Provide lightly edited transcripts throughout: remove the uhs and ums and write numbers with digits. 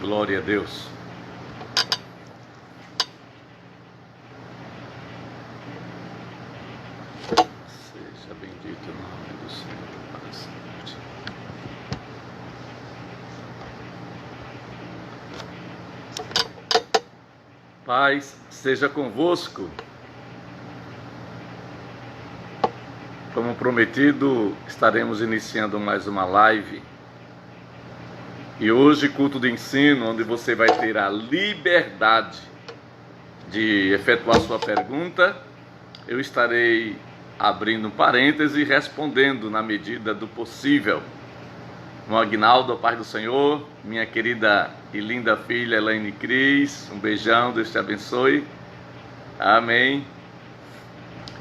Glória a Deus. Seja bendito o nome do Senhor para sempre. Paz seja convosco. Como prometido, estaremos iniciando mais uma live. E hoje, culto de ensino, onde você vai ter a liberdade de efetuar sua pergunta. Eu estarei abrindo um parêntese e respondendo na medida do possível. No Agnaldo, a paz do Senhor, minha querida e linda filha Elaine Cris, um beijão, Deus te abençoe. Amém.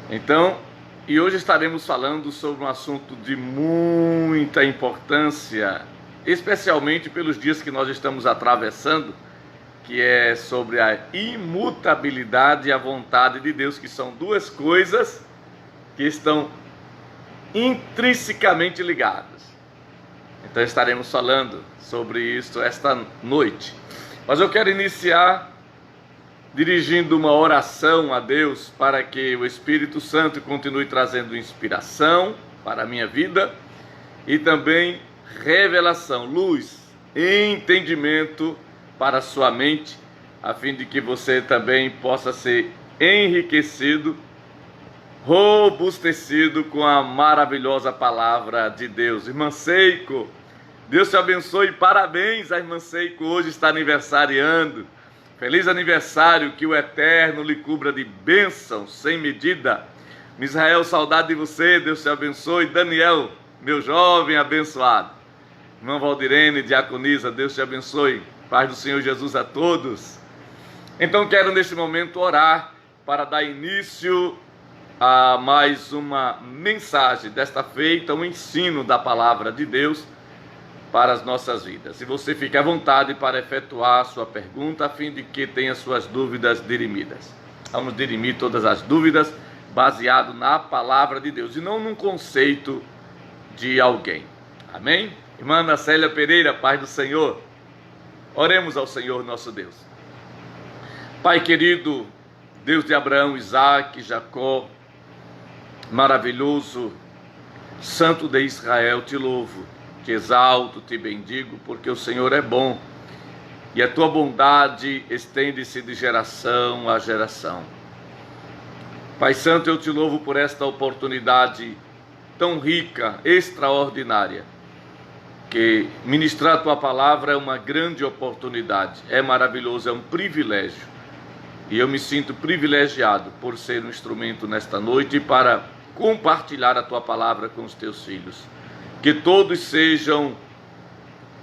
Então, e hoje estaremos falando sobre um assunto de muita importância, especialmente pelos dias que nós estamos atravessando, que é sobre a imutabilidade e a vontade de Deus, que são duas coisas que estão intrinsecamente ligadas. Então estaremos falando sobre isso esta noite. Mas eu quero iniciar dirigindo uma oração a Deus para que o Espírito Santo continue trazendo inspiração para a minha vida e também revelação, luz, entendimento para a sua mente, a fim de que você também possa ser enriquecido, robustecido com a maravilhosa palavra de Deus. Irmã Seiko, Deus te abençoe, parabéns, a irmã Seiko hoje está aniversariando. Feliz aniversário, que o Eterno lhe cubra de bênçãos sem medida. Misael, saudade de você, Deus te abençoe. Daniel, meu jovem abençoado. Irmã Valdirene, diaconisa, Deus te abençoe. Paz do Senhor Jesus a todos. Então quero neste momento orar para dar início a mais uma mensagem, desta feita um ensino da palavra de Deus para as nossas vidas. E você fique à vontade para efetuar a sua pergunta, a fim de que tenha suas dúvidas dirimidas. Vamos dirimir todas as dúvidas baseado na palavra de Deus e não num conceito de alguém. Amém? Irmã Ana Célia Pereira, paz do Senhor. Oremos ao Senhor nosso Deus. Pai querido, Deus de Abraão, Isaque, Jacó, maravilhoso, Santo de Israel, te louvo, te exalto, te bendigo, porque o Senhor é bom e a tua bondade estende-se de geração a geração. Pai Santo, eu te louvo por esta oportunidade tão rica, extraordinária, que ministrar a tua palavra é uma grande oportunidade, é maravilhoso, é um privilégio. E eu me sinto privilegiado por ser um instrumento nesta noite para compartilhar a tua palavra com os teus filhos. Que todos sejam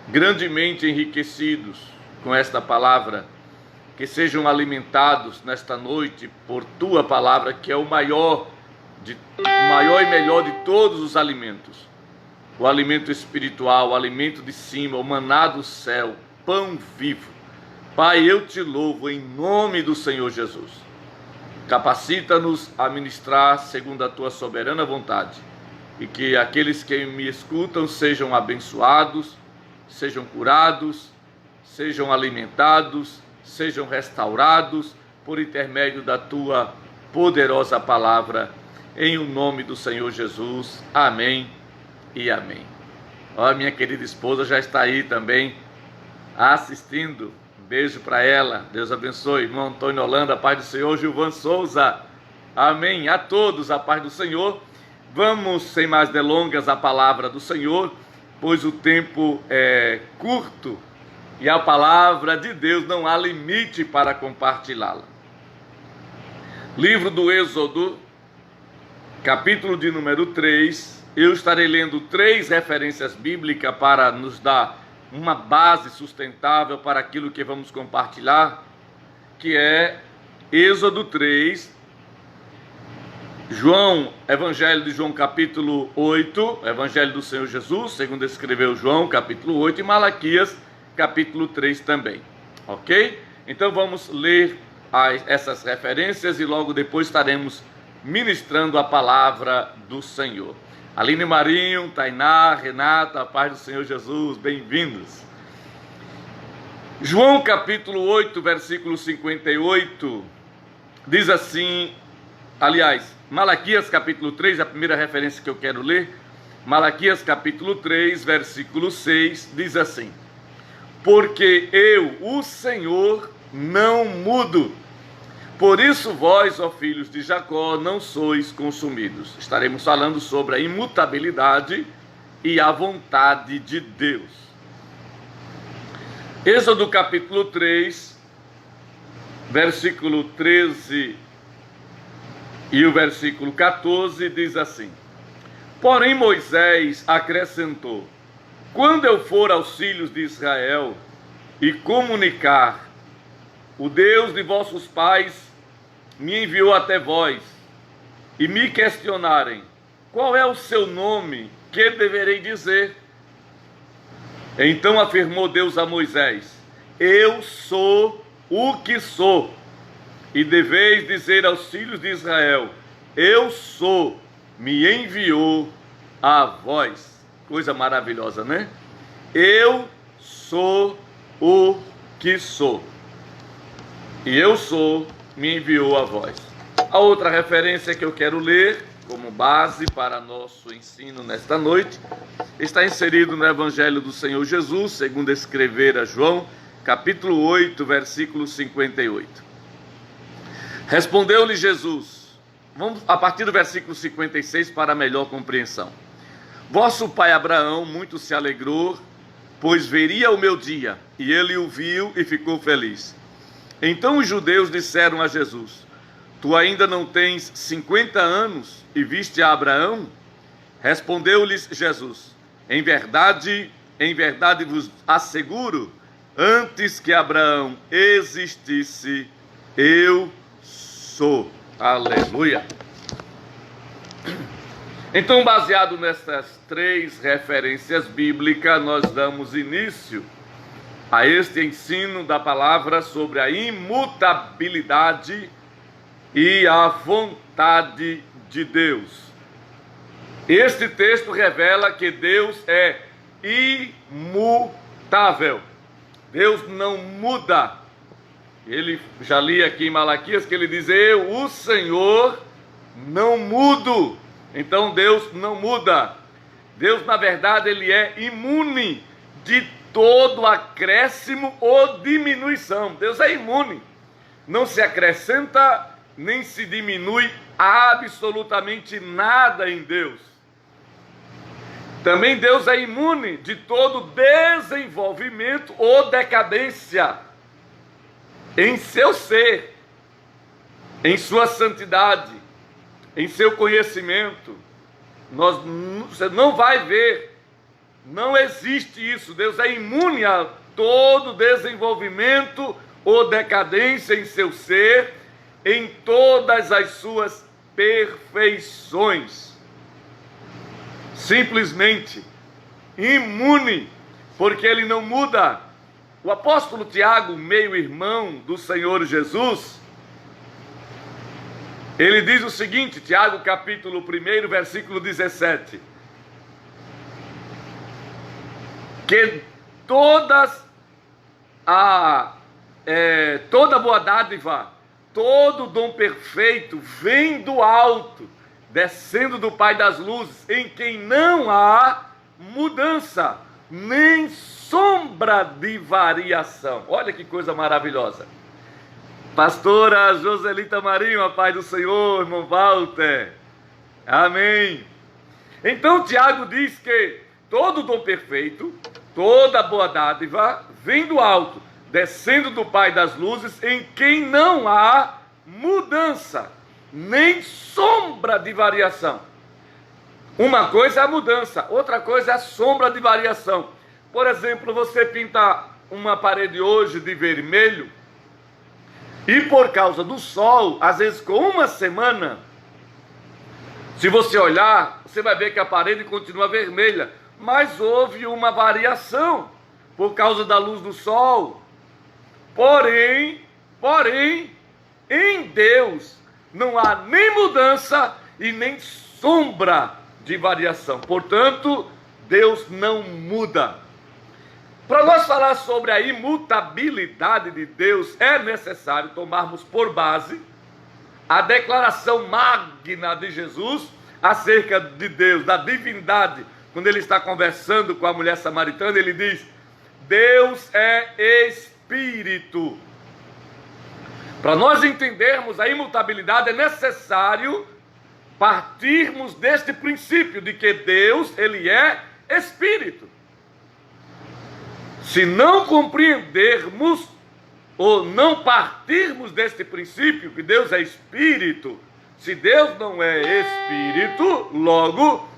grandemente enriquecidos com esta palavra, que sejam alimentados nesta noite por tua palavra, que é o maior e melhor de todos os alimentos. O alimento espiritual, o alimento de cima, o maná do céu, pão vivo. Pai, eu te louvo em nome do Senhor Jesus. Capacita-nos a ministrar segundo a tua soberana vontade e que aqueles que me escutam sejam abençoados, sejam curados, sejam alimentados, sejam restaurados por intermédio da tua poderosa palavra, em o nome do Senhor Jesus. Amém e amém. Ó, minha querida esposa já está aí também assistindo. Um beijo para ela. Deus abençoe. Irmão Antônio Holanda, a paz do Senhor. Gilvan Souza. Amém. A todos, a paz do Senhor. Vamos, sem mais delongas, à palavra do Senhor, pois o tempo é curto e a palavra de Deus não há limite para compartilhá-la. Livro do Êxodo, capítulo de número 3. Eu estarei lendo 3 referências bíblicas para nos dar uma base sustentável para aquilo que vamos compartilhar, que é Êxodo 3, Evangelho de João capítulo 8, Evangelho do Senhor Jesus, segundo escreveu João, capítulo 8, e Malaquias, capítulo 3 também, ok? Então vamos ler essas referências e logo depois estaremos ministrando a palavra do Senhor. Aline Marinho, Tainá, Renata, a paz do Senhor Jesus, bem-vindos. João capítulo 8, versículo 58, diz assim, aliás, Malaquias capítulo 3, a primeira referência que eu quero ler, Malaquias capítulo 3, versículo 6, diz assim: porque eu, o Senhor, não mudo, por isso vós, ó filhos de Jacó, não sois consumidos. Estaremos falando sobre a imutabilidade e a vontade de Deus. Êxodo capítulo 3, versículo 13 e o versículo 14 diz assim: porém Moisés acrescentou: quando eu for aos filhos de Israel e comunicar, o Deus de vossos pais me enviou até vós, e me questionarem, qual é o seu nome, que deverei dizer? Então afirmou Deus a Moisés: eu sou o que sou. E deveis dizer aos filhos de Israel: eu sou, me enviou a vós. Coisa maravilhosa, né? Eu sou o que sou. E eu sou, me enviou a vós. A outra referência que eu quero ler como base para nosso ensino nesta noite está inserido no Evangelho do Senhor Jesus, segundo escrevera João, capítulo 8, versículo 58. Respondeu-lhe Jesus, vamos a partir do versículo 56 para melhor compreensão. Vosso pai Abraão muito se alegrou, pois veria o meu dia, e ele o viu e ficou feliz. Então os judeus disseram a Jesus: tu ainda não tens 50 anos e viste a Abraão? Respondeu-lhes Jesus: em verdade vos asseguro, antes que Abraão existisse, eu sou. Aleluia! Então, baseado nessas três referências bíblicas, nós damos início a este ensino da palavra sobre a imutabilidade e a vontade de Deus. Este texto revela que Deus é imutável. Deus não muda. Ele já li aqui em Malaquias que ele diz: eu, o Senhor, não mudo. Então Deus não muda. Deus, na verdade, ele é imune de todo acréscimo ou diminuição. Deus é imune. Não se acrescenta nem se diminui absolutamente nada em Deus. Também Deus é imune de todo desenvolvimento ou decadência em seu ser, em sua santidade, em seu conhecimento. Você não vai ver, não existe isso. Deus é imune a todo desenvolvimento ou decadência em seu ser, em todas as suas perfeições. Simplesmente imune, porque ele não muda. O apóstolo Tiago, meio-irmão do Senhor Jesus, ele diz o seguinte, Tiago capítulo 1, versículo 17, que toda boa dádiva, todo dom perfeito vem do alto, descendo do Pai das luzes, em quem não há mudança, nem sombra de variação. Olha que coisa maravilhosa. Pastora Joselita Marinho, a paz do Senhor, irmão Walter. Amém. Então Tiago diz que todo dom perfeito, toda boa dádiva vem do alto, descendo do Pai das luzes, em quem não há mudança, nem sombra de variação. Uma coisa é a mudança, outra coisa é a sombra de variação. Por exemplo, você pinta uma parede hoje de vermelho, e por causa do sol, às vezes com uma semana, se você olhar, você vai ver que a parede continua vermelha, mas houve uma variação por causa da luz do sol. Porém, em Deus não há nem mudança e nem sombra de variação. Portanto, Deus não muda. Para nós falar sobre a imutabilidade de Deus, é necessário tomarmos por base a declaração magna de Jesus acerca de Deus, da divindade. Quando ele está conversando com a mulher samaritana, ele diz: Deus é Espírito. Para nós entendermos a imutabilidade, é necessário partirmos deste princípio de que Deus, ele é Espírito. Se não compreendermos ou não partirmos deste princípio que Deus é Espírito, se Deus não é Espírito, logo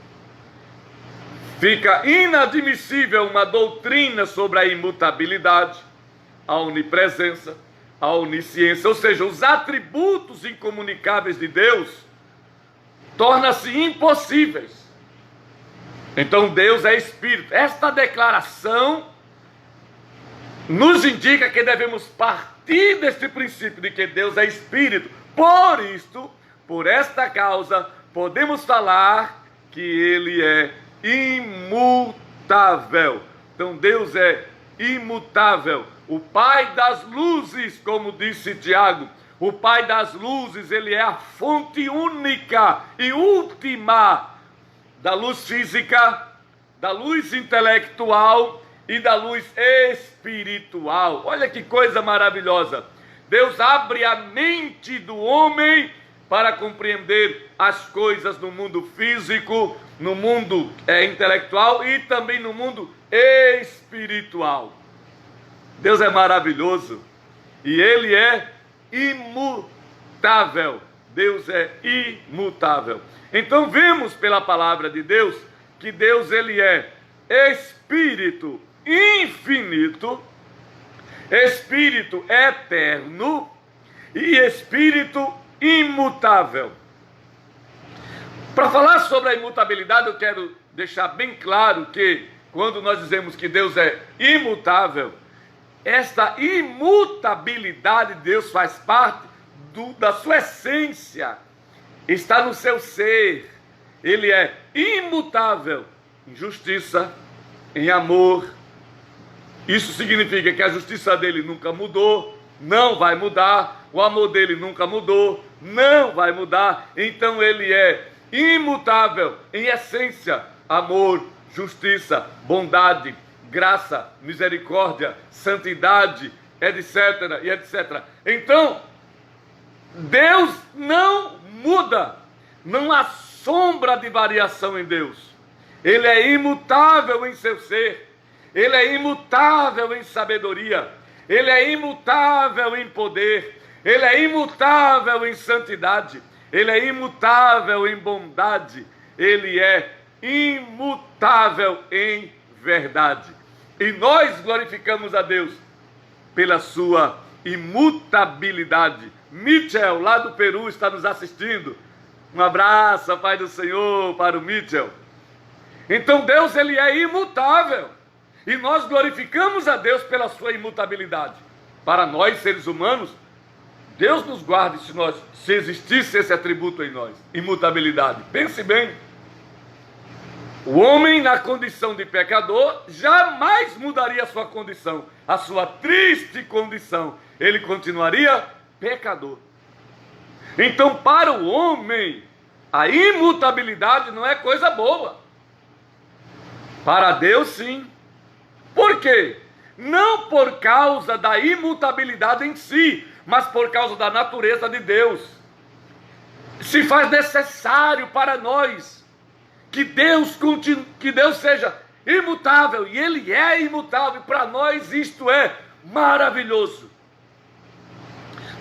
fica inadmissível uma doutrina sobre a imutabilidade, a onipresença, a onisciência, ou seja, os atributos incomunicáveis de Deus tornam-se impossíveis. Então Deus é Espírito. Esta declaração nos indica que devemos partir deste princípio de que Deus é Espírito. Por isto, por esta causa, podemos falar que Ele é imutável. Então Deus é imutável. O Pai das luzes, como disse Tiago, o Pai das luzes, Ele é a fonte única e última da luz física, da luz intelectual e da luz espiritual. Olha que coisa maravilhosa. Deus abre a mente do homem para compreender as coisas no mundo físico, no mundo intelectual e também no mundo espiritual. Deus é maravilhoso e Ele é imutável. Deus é imutável. Então vemos pela palavra de Deus que Deus, Ele é Espírito infinito, Espírito eterno e Espírito imutável. Para falar sobre a imutabilidade, eu quero deixar bem claro que quando nós dizemos que Deus é imutável, esta imutabilidade de Deus faz parte da sua essência, está no seu ser. Ele é imutável em justiça, em amor. Isso significa que a justiça dele nunca mudou, não vai mudar. O amor dele nunca mudou, não vai mudar. Então ele é imutável em essência, amor, justiça, bondade, graça, misericórdia, santidade, etc, e etc. Então, Deus não muda, não há sombra de variação em Deus. Ele é imutável em seu ser, Ele é imutável em sabedoria, Ele é imutável em poder, Ele é imutável em santidade, Ele é imutável em bondade, Ele é imutável em verdade. E nós glorificamos a Deus pela sua imutabilidade. Mitchell, lá do Peru, está nos assistindo. Um abraço, Pai do Senhor, para o Mitchell. Então Deus, Ele é imutável. E nós glorificamos a Deus pela sua imutabilidade. Para nós, seres humanos, Deus nos guarde se existisse esse atributo em nós, imutabilidade. Pense bem. O homem, na condição de pecador, jamais mudaria a sua condição, a sua triste condição. Ele continuaria pecador. Então, para o homem, a imutabilidade não é coisa boa. Para Deus, sim. Por quê? Não por causa da imutabilidade em si, mas por causa da natureza de Deus. Se faz necessário para nós que Deus seja imutável, e Ele é imutável. Para nós isto é maravilhoso.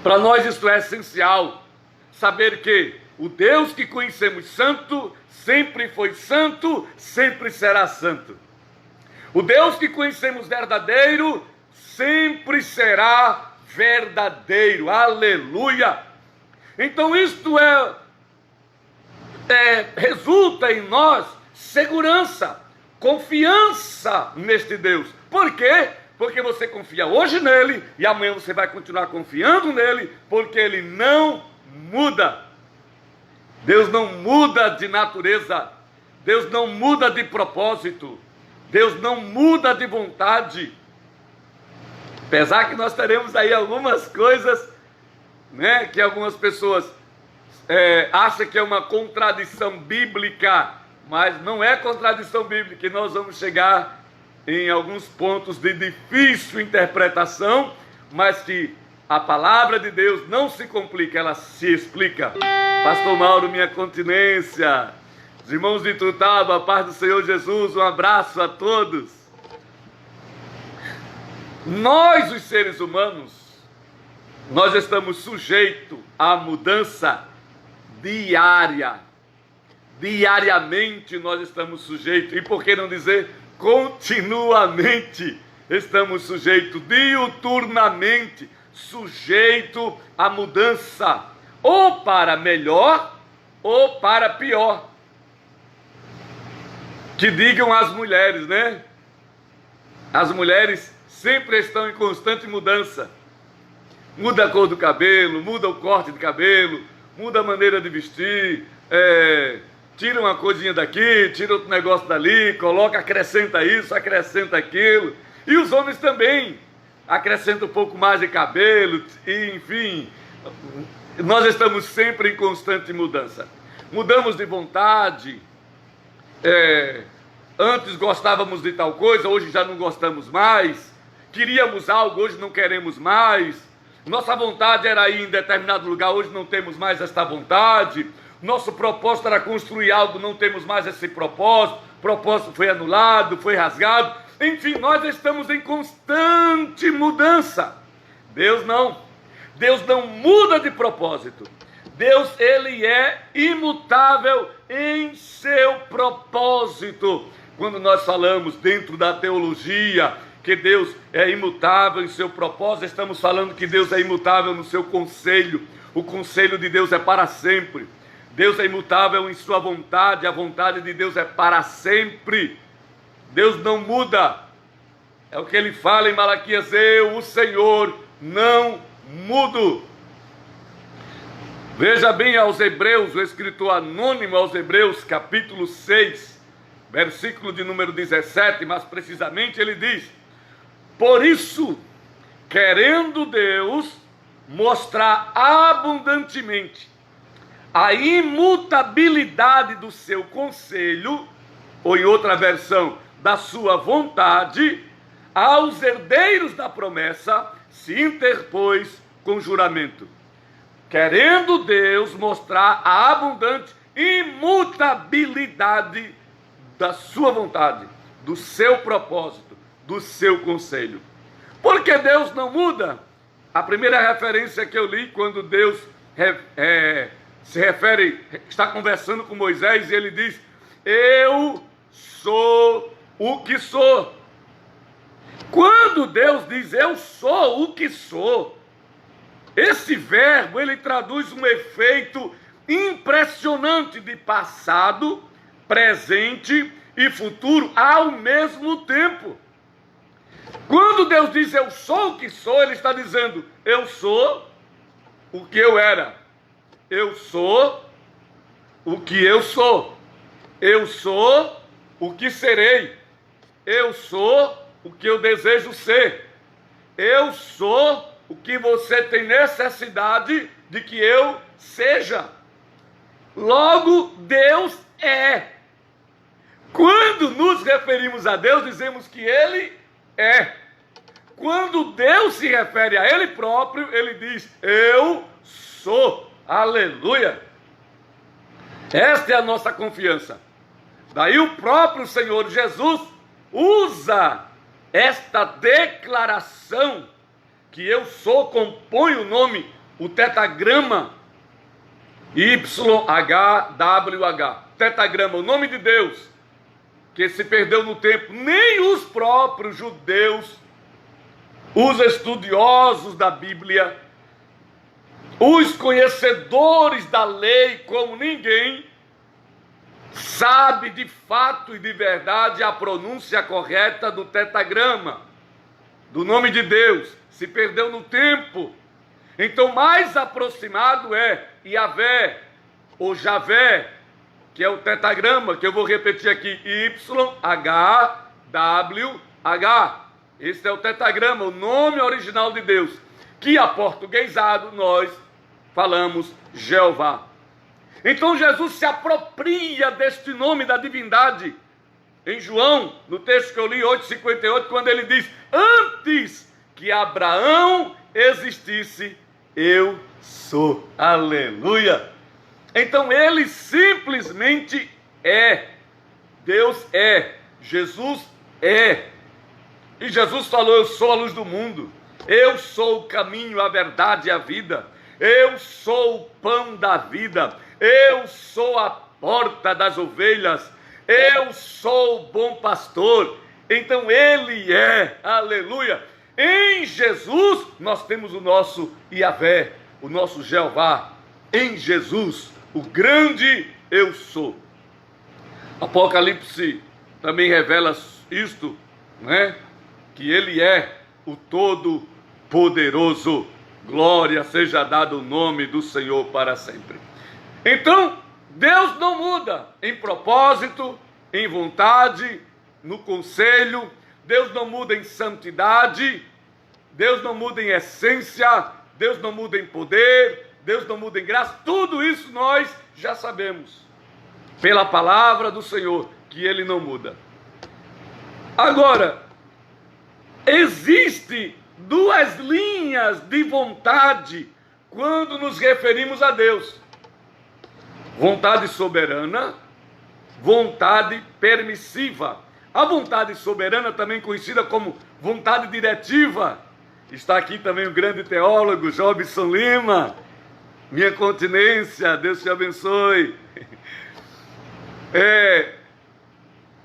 Para nós isto é essencial. Saber que o Deus que conhecemos santo, sempre foi santo, sempre será santo. O Deus que conhecemos verdadeiro, sempre será verdadeiro. Aleluia! Então isto resulta em nós segurança, confiança neste Deus. Por quê? Porque você confia hoje nele e amanhã você vai continuar confiando nele, porque ele não muda. Deus não muda de natureza, Deus não muda de propósito. Deus não muda de vontade. Apesar que nós teremos aí algumas coisas, né, que algumas pessoas acham que é uma contradição bíblica, mas não é contradição bíblica, e nós vamos chegar em alguns pontos de difícil interpretação, mas que a palavra de Deus não se complica, ela se explica. Pastor Mauro, minha continência, os irmãos de Tutaba, a paz do Senhor Jesus, um abraço a todos. Nós, os seres humanos, nós estamos sujeitos à mudança diária. Diariamente nós estamos sujeitos, e por que não dizer continuamente estamos sujeitos, diuturnamente sujeito à mudança, ou para melhor ou para pior. Que digam as mulheres, né? As mulheres sempre estão em constante mudança. Muda a cor do cabelo, muda o corte de cabelo, muda a maneira de vestir, tira uma coisinha daqui, tira outro negócio dali, coloca, acrescenta isso, acrescenta aquilo. E os homens também acrescentam um pouco mais de cabelo, e, enfim, nós estamos sempre em constante mudança. Mudamos de vontade, antes gostávamos de tal coisa, hoje já não gostamos mais, queríamos algo, hoje não queremos mais, nossa vontade era ir em determinado lugar, hoje não temos mais esta vontade, nosso propósito era construir algo, não temos mais esse propósito, o propósito foi anulado, foi rasgado. Enfim, nós estamos em constante mudança. Deus não muda de propósito. Deus, ele é imutável em seu propósito. Quando nós falamos dentro da teologia que Deus é imutável em seu propósito, estamos falando que Deus é imutável no seu conselho. O conselho de Deus é para sempre. Deus é imutável em sua vontade, a vontade de Deus é para sempre. Deus não muda. É o que ele fala em Malaquias: eu, o Senhor, não mudo. Veja bem aos Hebreus, o escritor anônimo aos Hebreus, capítulo 6, versículo de número 17, mas precisamente ele diz: por isso, querendo Deus mostrar abundantemente a imutabilidade do seu conselho, ou em outra versão, da sua vontade, aos herdeiros da promessa se interpôs com juramento. Querendo Deus mostrar a abundante imutabilidade da sua vontade, do seu propósito, do seu conselho. Porque Deus não muda? A primeira referência que eu li, quando Deus se refere, está conversando com Moisés, e ele diz: eu sou o que sou. Quando Deus diz eu sou o que sou, esse verbo, ele traduz um efeito impressionante de passado, presente e futuro ao mesmo tempo. Quando Deus diz eu sou o que sou, ele está dizendo: eu sou o que eu era, eu sou o que eu sou, eu sou o que serei, eu sou o que eu desejo ser, eu sou o que você tem necessidade de que eu seja. Logo, Deus é. Quando nos referimos a Deus, dizemos que Ele é. Quando Deus se refere a Ele próprio, Ele diz: eu sou. Aleluia! Esta é a nossa confiança. Daí o próprio Senhor Jesus usa esta declaração, que eu sou, compõe o nome, o tetagrama YHWH, tetagrama, o nome de Deus, que se perdeu no tempo. Nem os próprios judeus, os estudiosos da Bíblia, os conhecedores da lei como ninguém, sabe de fato e de verdade a pronúncia correta do tetagrama, do nome de Deus. Se perdeu no tempo. Então, mais aproximado é Yahvé, ou Javé, que é o tetagrama, que eu vou repetir aqui: YHWH. Esse é o tetragrama, o nome original de Deus, que aportuguesado nós falamos Jeová. Então Jesus se apropria deste nome da divindade. Em João, no texto que eu li, 8,58, quando ele diz: antes que Abraão existisse, eu sou. Aleluia! Então ele simplesmente é. Deus é. Jesus é. E Jesus falou: eu sou a luz do mundo. Eu sou o caminho, a verdade e a vida. Eu sou o pão da vida. Eu sou a porta das ovelhas. Eu sou o bom pastor. Então ele é. Aleluia. Em Jesus nós temos o nosso Yahvé, o nosso Jeová. Em Jesus, o grande eu sou. Apocalipse também revela isto, né? Que ele é o Todo-Poderoso. Glória seja dado o nome do Senhor para sempre. Então, Deus não muda em propósito, em vontade, no conselho. Deus não muda em santidade. Deus não muda em essência. Deus não muda em poder. Deus não muda em graça. Tudo isso nós já sabemos, pela palavra do Senhor, que ele não muda. Agora, existe duas linhas de vontade quando nos referimos a Deus: vontade soberana, vontade permissiva. A vontade soberana, também conhecida como vontade diretiva. Está aqui também o grande teólogo Jobson Lima. Minha continência, Deus te abençoe.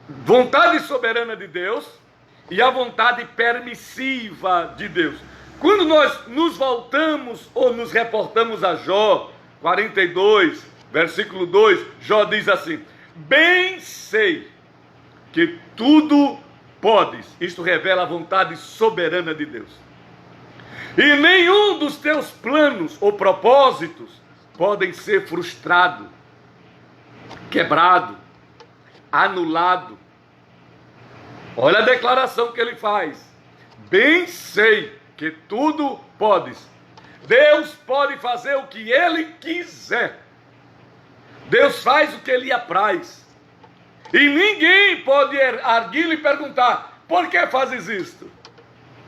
Vontade soberana de Deus e a vontade permissiva de Deus. Quando nós nos voltamos ou nos reportamos a Jó 42, versículo 2, Jó diz assim: bem sei que tudo podes. Isto revela a vontade soberana de Deus. E nenhum dos teus planos ou propósitos podem ser frustrado, quebrado, anulado. Olha a declaração que ele faz: bem sei que tudo podes. Deus pode fazer o que ele quiser. Deus faz o que ele apraz. E ninguém pode arguir e perguntar: por que fazes isto?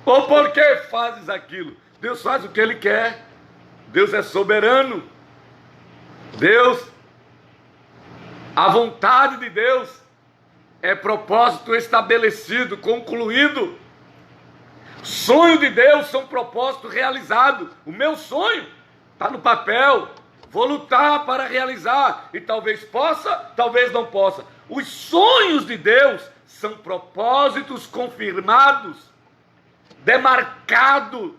Ou por que fazes aquilo? Deus faz o que ele quer. Deus é soberano. Deus, a vontade de Deus é propósito estabelecido, concluído. Sonho de Deus são propósito realizado. O meu sonho está no papel. Vou lutar para realizar. E talvez possa, talvez não possa. Os sonhos de Deus são propósitos confirmados, demarcado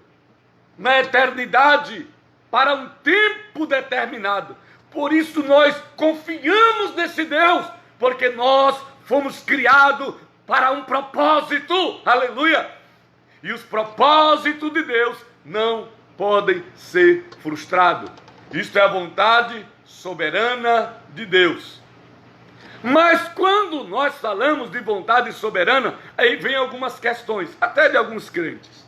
na eternidade para um tempo determinado. Por isso nós confiamos nesse Deus, porque nós fomos criados para um propósito. Aleluia! E os propósitos de Deus não podem ser frustrados. Isto é a vontade soberana de Deus. Mas quando nós falamos de vontade soberana, aí vem algumas questões, até de alguns crentes.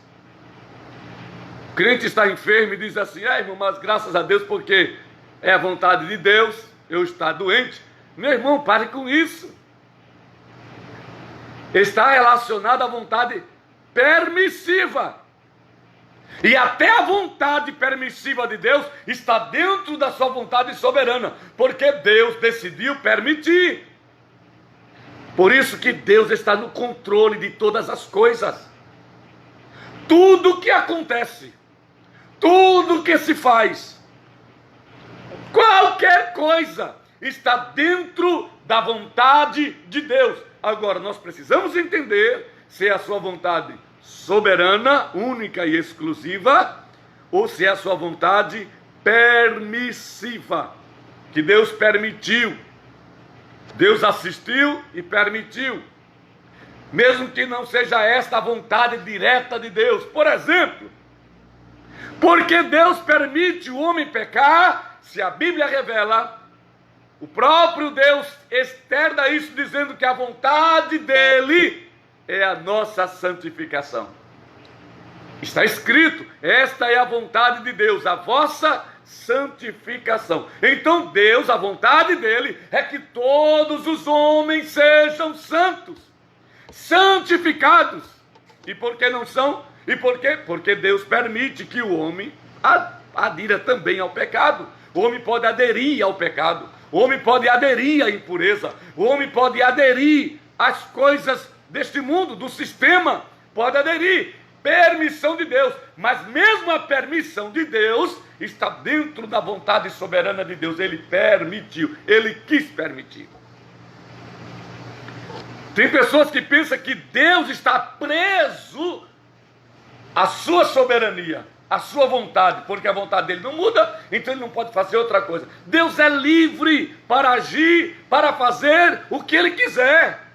O crente está enfermo e diz assim: irmão, mas graças a Deus, porque é a vontade de Deus, eu estou doente. Meu irmão, pare com isso. Está relacionado à vontade permissiva. E até a vontade permissiva de Deus está dentro da sua vontade soberana, porque Deus decidiu permitir. Por isso que Deus está no controle de todas as coisas. Tudo que acontece, tudo que se faz, qualquer coisa está dentro da vontade de Deus. Agora, nós precisamos entender se é a sua vontade soberana, única e exclusiva, ou se é a sua vontade permissiva, que Deus permitiu. Deus assistiu e permitiu, mesmo que não seja esta a vontade direta de Deus. Por exemplo, porque Deus permite o homem pecar, se a Bíblia revela, o próprio Deus externa isso dizendo que a vontade dele é a nossa santificação. Está escrito, esta é a vontade de Deus, a vossa santificação. Então Deus, a vontade dele é que todos os homens sejam santos, santificados. E por que não são? E por quê? Porque Deus permite que o homem adira também ao pecado. O homem pode aderir ao pecado, o homem pode aderir à impureza, o homem pode aderir às coisas deste mundo, do sistema, pode aderir. Permissão de Deus, mas mesmo a permissão de Deus está dentro da vontade soberana de Deus. Ele permitiu, ele quis permitir. Tem pessoas que pensam que Deus está preso à sua soberania, à sua vontade, porque a vontade dele não muda, então ele não pode fazer outra coisa. Deus é livre para agir, para fazer o que ele quiser.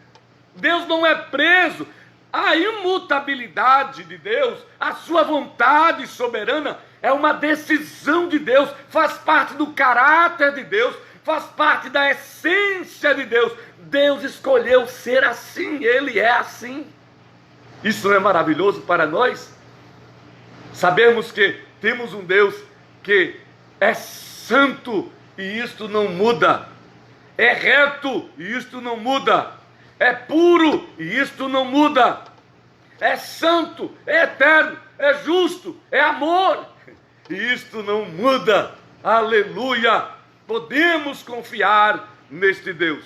Deus não é preso. A imutabilidade de Deus, a sua vontade soberana, é uma decisão de Deus, faz parte do caráter de Deus, faz parte da essência de Deus. Deus escolheu ser assim, ele é assim. Isso não é maravilhoso para nós? Sabemos que temos um Deus que é santo e isto não muda, é reto e isto não muda, é puro e isto não muda, é santo, é eterno, é justo, é amor, e isto não muda. Aleluia! Podemos confiar neste Deus.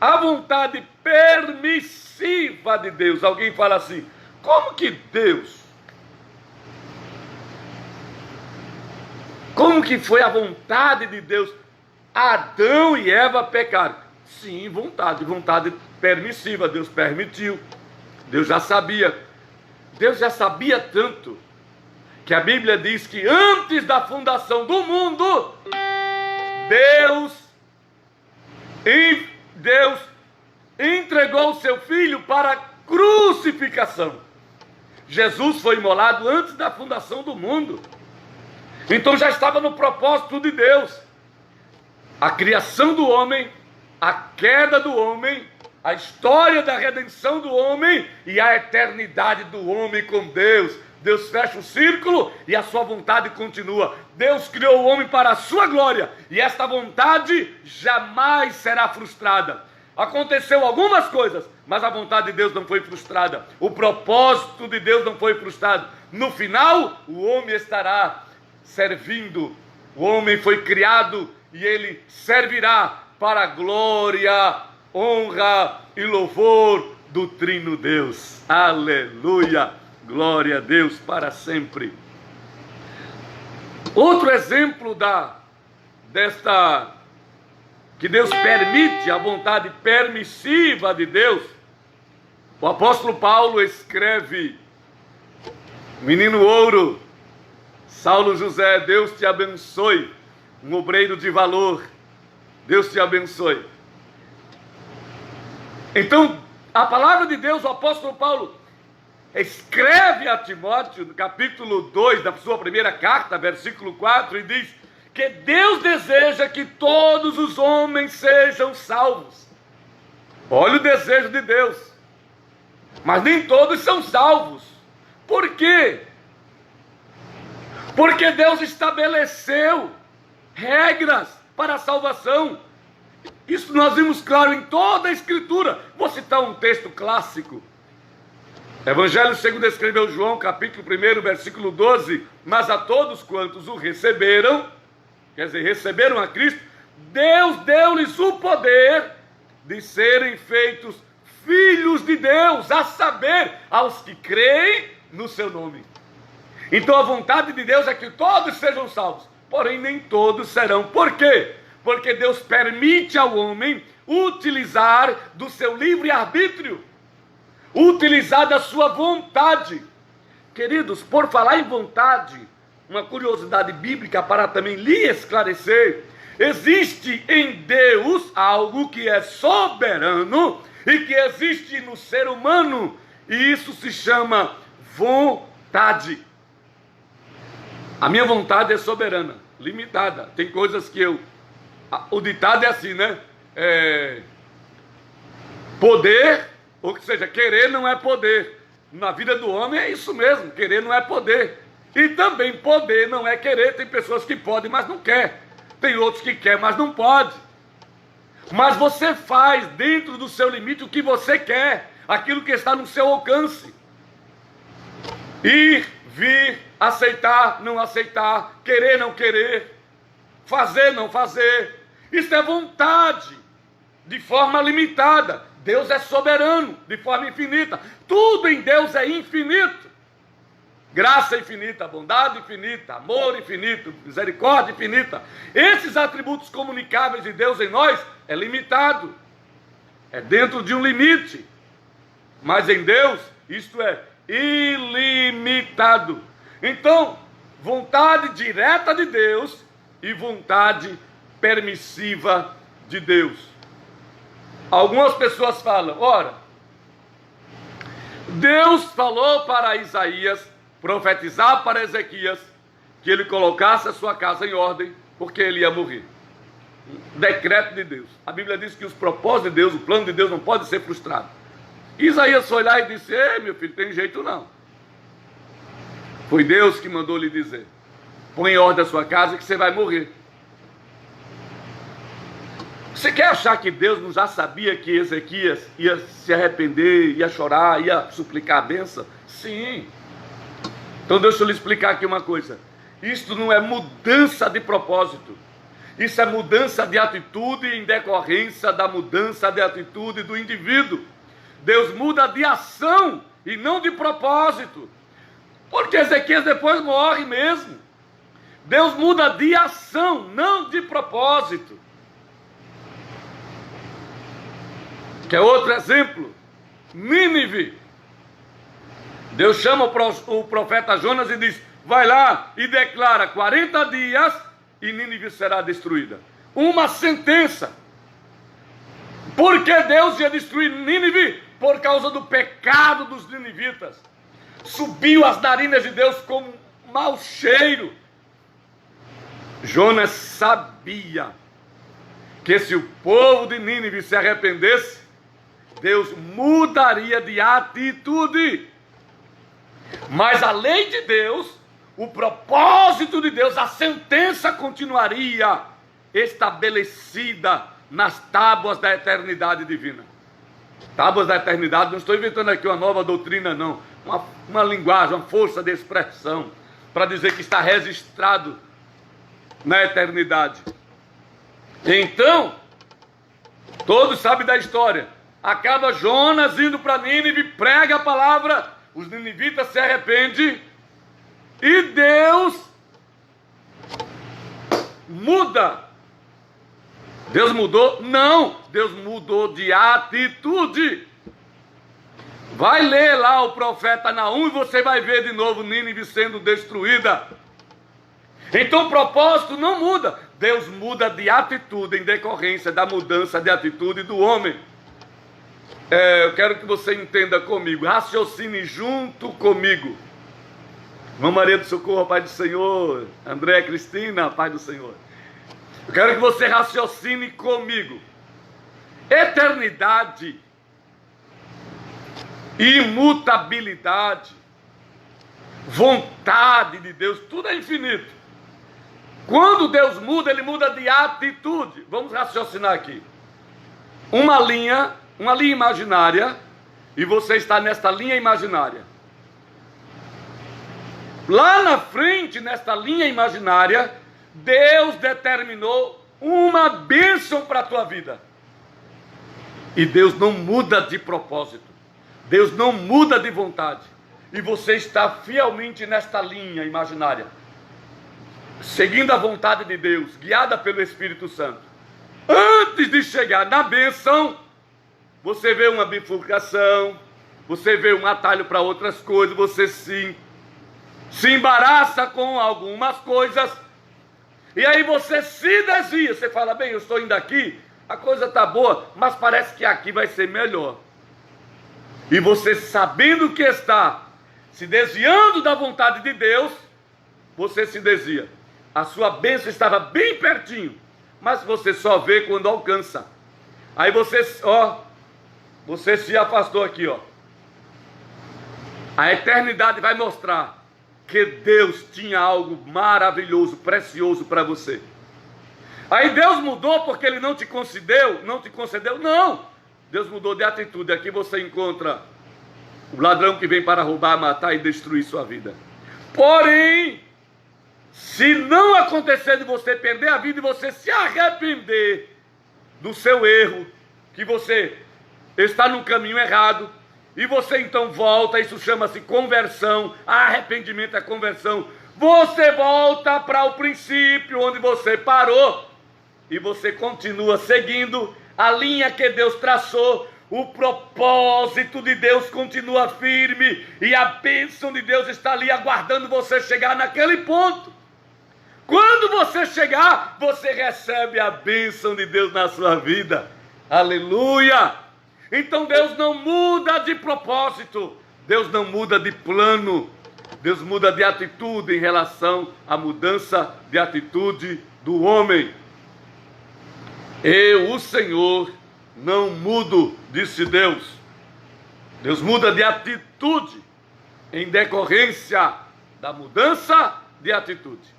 A vontade permissiva de Deus. Alguém fala assim, como que Deus? Como que foi a vontade de Deus? Adão e Eva pecaram. Sim, vontade permissiva, Deus permitiu, Deus já sabia tanto, que a Bíblia diz que antes da fundação do mundo, Deus entregou o seu Filho para crucificação. Jesus foi imolado antes da fundação do mundo, então já estava no propósito de Deus, a criação do homem, a queda do homem, a história da redenção do homem e a eternidade do homem com Deus. Deus fecha o círculo e a sua vontade continua. Deus criou o homem para a sua glória e esta vontade jamais será frustrada. Aconteceu algumas coisas, mas a vontade de Deus não foi frustrada. O propósito de Deus não foi frustrado. No final, o homem estará servindo. O homem foi criado e ele servirá para a glória, honra e louvor do Trino Deus. Aleluia! Glória a Deus para sempre. Outro exemplo que Deus permite, a vontade permissiva de Deus. O apóstolo Paulo escreve, menino ouro, Saulo José, Deus te abençoe, um obreiro de valor, Deus te abençoe. Então, a palavra de Deus, o apóstolo Paulo escreve a Timóteo, no capítulo 2 da sua primeira carta, versículo 4, e diz que Deus deseja que todos os homens sejam salvos. Olha o desejo de Deus. Mas nem todos são salvos. Por quê? Porque Deus estabeleceu regras para a salvação. Isso nós vimos claro em toda a Escritura. Vou citar um texto clássico. Evangelho segundo escreveu João, capítulo 1, versículo 12. Mas a todos quantos o receberam, quer dizer, receberam a Cristo, Deus deu-lhes o poder de serem feitos filhos de Deus, a saber, aos que creem no seu nome. Então a vontade de Deus é que todos sejam salvos, porém nem todos serão. Por quê? Porque Deus permite ao homem utilizar do seu livre-arbítrio, utilizar da sua vontade. Queridos, por falar em vontade, uma curiosidade bíblica para também lhe esclarecer: existe em Deus algo que é soberano e que existe no ser humano, e isso se chama vontade. A minha vontade é soberana, limitada. Tem coisas que o ditado é assim, né? Poder Ou seja, querer não é poder. Na vida do homem é isso mesmo, querer não é poder. E também poder não é querer. Tem pessoas que podem, mas não quer. Tem outros que quer, mas não pode. Mas você faz dentro do seu limite o que você quer, aquilo que está no seu alcance. Ir, vir, aceitar, não aceitar, querer, não querer, fazer, não fazer. Isso é vontade, de forma limitada. Deus é soberano, de forma infinita. Tudo em Deus é infinito. Graça infinita, bondade infinita, amor infinito, misericórdia infinita. Esses atributos comunicáveis de Deus em nós é limitado. É dentro de um limite. Mas em Deus, isto é ilimitado. Então, vontade direta de Deus e vontade permissiva de Deus. Algumas pessoas falam, ora, Deus falou para Isaías profetizar para Ezequias que ele colocasse a sua casa em ordem, porque ele ia morrer. Decreto de Deus. A Bíblia diz que os propósitos de Deus, o plano de Deus não pode ser frustrado. Isaías foi lá e disse, ei meu filho, tem jeito não. Foi Deus que mandou lhe dizer, põe em ordem a sua casa que você vai morrer. Você quer achar que Deus não já sabia que Ezequias ia se arrepender, ia chorar, ia suplicar a bênção? Sim. Então deixa eu lhe explicar aqui uma coisa. Isto não é mudança de propósito. Isso é mudança de atitude em decorrência da mudança de atitude do indivíduo. Deus muda de ação e não de propósito. Porque Ezequias depois morre mesmo. Deus muda de ação, não de propósito. Quer outro exemplo? Nínive. Deus chama o profeta Jonas e diz, vai lá e declara 40 dias e Nínive será destruída. Uma sentença. Por que Deus ia destruir Nínive? Por causa do pecado dos ninivitas. Subiu as narinas de Deus como um mau cheiro. Jonas sabia que se o povo de Nínive se arrependesse, Deus mudaria de atitude. Mas a lei de Deus, o propósito de Deus, a sentença continuaria estabelecida nas tábuas da eternidade divina. Tábuas da eternidade, não estou inventando aqui uma nova doutrina não, uma linguagem, uma força de expressão, para dizer que está registrado na eternidade. Então, todos sabem da história, acaba Jonas indo para Nínive, prega a palavra, os ninivitas se arrependem e Deus muda. Deus mudou? Não, Deus mudou de atitude. Vai ler lá o profeta Naum e você vai ver de novo Nínive sendo destruída. Então o propósito não muda. Deus muda de atitude em decorrência da mudança de atitude do homem. Eu quero que você entenda comigo, raciocine junto comigo. Irmã Maria do Socorro, Pai do Senhor. André, Cristina, Pai do Senhor. Eu quero que você raciocine comigo. Eternidade, imutabilidade, vontade de Deus, tudo é infinito. Quando Deus muda, Ele muda de atitude. Vamos raciocinar aqui. Uma linha imaginária, e você está nesta linha imaginária. Lá na frente, nesta linha imaginária, Deus determinou uma bênção para a tua vida. E Deus não muda de propósito. Deus não muda de vontade. E você está fielmente nesta linha imaginária, seguindo a vontade de Deus, guiada pelo Espírito Santo. Antes de chegar na bênção, você vê uma bifurcação, você vê um atalho para outras coisas, você se embaraça com algumas coisas, e aí você se desvia. Você fala, bem, eu estou indo aqui, a coisa está boa, mas parece que aqui vai ser melhor. E você, sabendo que está se desviando da vontade de Deus, você se desvia. A sua bênção estava bem pertinho, mas você só vê quando alcança. Aí você, você se afastou aqui, ó. A eternidade vai mostrar que Deus tinha algo maravilhoso, precioso para você. Aí Deus mudou porque Ele não te concedeu? Não. Deus mudou de atitude. Aqui você encontra o ladrão que vem para roubar, matar e destruir sua vida. Porém, se não acontecer de você perder a vida e você se arrepender do seu erro, que você está no caminho errado, e você então volta, isso chama-se conversão, arrependimento é conversão, você volta para o princípio onde você parou, e você continua seguindo a linha que Deus traçou, o propósito de Deus continua firme, e a bênção de Deus está ali aguardando você chegar naquele ponto. Quando você chegar, você recebe a bênção de Deus na sua vida. Aleluia! Então Deus não muda de propósito, Deus não muda de plano, Deus muda de atitude em relação à mudança de atitude do homem. Eu, o Senhor, não mudo, disse Deus. Deus muda de atitude em decorrência da mudança de atitude.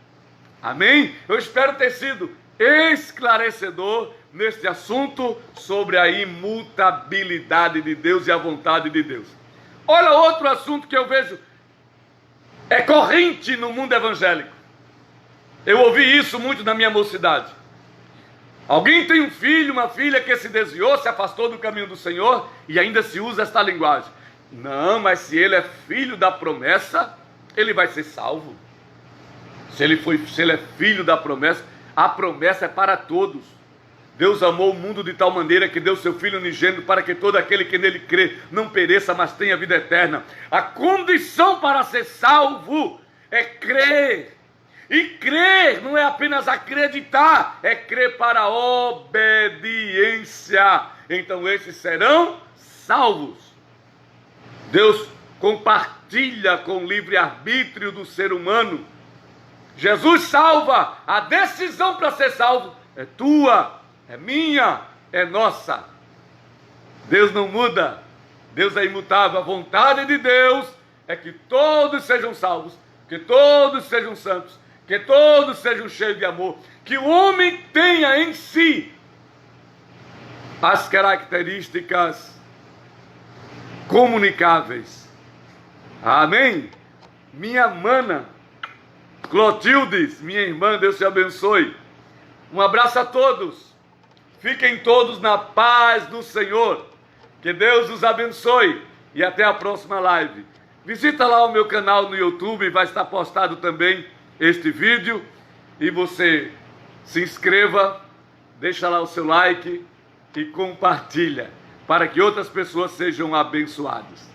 Amém? Eu espero ter sido esclarecedor neste assunto sobre a imutabilidade de Deus e a vontade de Deus. Olha outro assunto que eu vejo é corrente no mundo evangélico. Eu ouvi isso muito na minha mocidade. Alguém tem um filho, uma filha que se desviou, se afastou do caminho do Senhor e ainda se usa esta linguagem. Não, mas se ele é filho da promessa, ele vai ser salvo. Se ele é filho da promessa, a promessa é para todos. Deus amou o mundo de tal maneira que deu seu Filho unigênito para que todo aquele que nele crê não pereça, mas tenha vida eterna. A condição para ser salvo é crer. E crer não é apenas acreditar, é crer para obediência. Então esses serão salvos. Deus compartilha com o livre-arbítrio do ser humano. Jesus salva, a decisão para ser salvo é tua, é minha, é nossa. Deus não muda, Deus é imutável. A vontade de Deus é que todos sejam salvos, que todos sejam santos, que todos sejam cheios de amor, que o homem tenha em si as características comunicáveis. Amém? Minha mana Clotildes, minha irmã, Deus te abençoe. Um abraço a todos. Fiquem todos na paz do Senhor. Que Deus os abençoe. E até a próxima live. Visita lá o meu canal no YouTube. Vai estar postado também este vídeo. E você se inscreva. Deixa lá o seu like. E compartilha. Para que outras pessoas sejam abençoadas.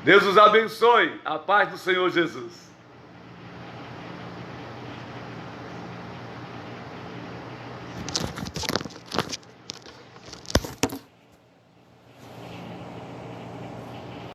Deus os abençoe. A paz do Senhor Jesus.